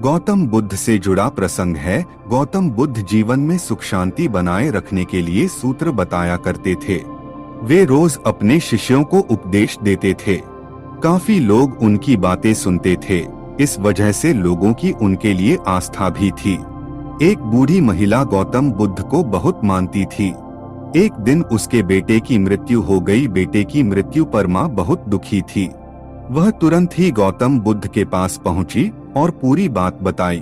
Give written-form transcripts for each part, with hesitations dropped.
गौतम बुद्ध से जुड़ा प्रसंग है। गौतम बुद्ध जीवन में सुख शांति बनाए रखने के लिए सूत्र बताया करते थे। वे रोज अपने शिष्यों को उपदेश देते थे। काफी लोग उनकी बातें सुनते थे। इस वजह से लोगों की उनके लिए आस्था भी थी। एक बूढ़ी महिला गौतम बुद्ध को बहुत मानती थी। एक दिन उसके बेटे की मृत्यु हो गई। बेटे की मृत्यु पर माँ बहुत दुखी थी। वह तुरंत ही गौतम बुद्ध के पास पहुंची और पूरी बात बताई।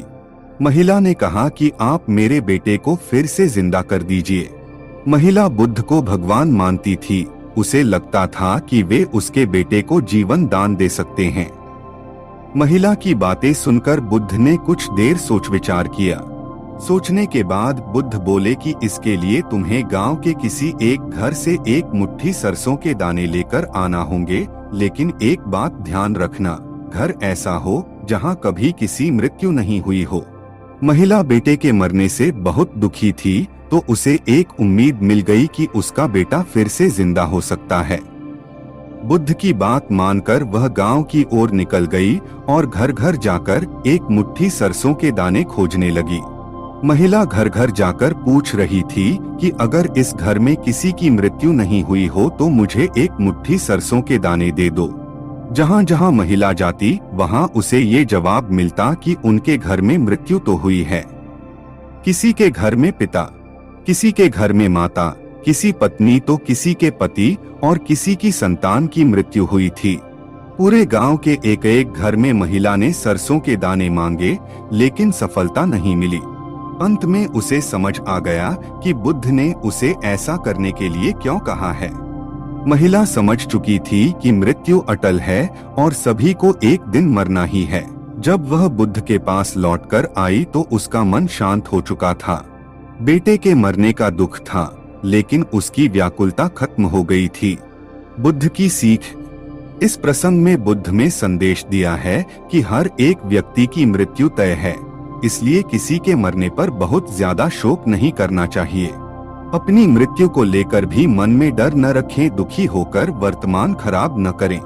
महिला ने कहा कि आप मेरे बेटे को फिर से जिंदा कर दीजिए। महिला बुद्ध को भगवान मानती थी। उसे लगता था कि वे उसके बेटे को जीवन दान दे सकते हैं। महिला की बातें सुनकर बुद्ध ने कुछ देर सोच विचार किया। सोचने के बाद बुद्ध बोले कि इसके लिए तुम्हें गांव के किसी एक घर से एक मुट्ठी सरसों के दाने लेकर आना होंगे, लेकिन एक बात ध्यान रखना, घर ऐसा हो जहां कभी किसी मृत्यु नहीं हुई हो। महिला बेटे के मरने से बहुत दुखी थी, तो उसे एक उम्मीद मिल गई कि उसका बेटा फिर से जिंदा हो सकता है। बुद्ध की बात मानकर वह गांव की ओर निकल गई और घर घर जाकर एक मुट्ठी सरसों के दाने खोजने लगी। महिला घर घर जाकर पूछ रही थी कि अगर इस घर में किसी की मृत्यु नहीं हुई हो तो मुझे एक मुट्ठी सरसों के दाने दे दो। जहां जहां महिला जाती वहां उसे ये जवाब मिलता कि उनके घर में मृत्यु तो हुई है। किसी के घर में पिता, किसी के घर में माता, किसी पत्नी तो किसी के पति और किसी की संतान की मृत्यु हुई थी। पूरे गांव के एक एक घर में महिला ने सरसों के दाने मांगे, लेकिन सफलता नहीं मिली। अंत में उसे समझ आ गया कि बुद्ध ने उसे ऐसा करने के लिए क्यों कहा है। महिला समझ चुकी थी कि मृत्यु अटल है और सभी को एक दिन मरना ही है। जब वह बुद्ध के पास लौटकर आई तो उसका मन शांत हो चुका था। बेटे के मरने का दुख था, लेकिन उसकी व्याकुलता खत्म हो गई थी। बुद्ध की सीख। इस प्रसंग में बुद्ध में संदेश दिया है कि हर एक व्यक्ति की मृत्यु तय है, इसलिए किसी के मरने पर बहुत ज्यादा शोक नहीं करना चाहिए। अपनी मृत्यु को लेकर भी मन में डर न रखें, दुखी होकर वर्तमान खराब न करें।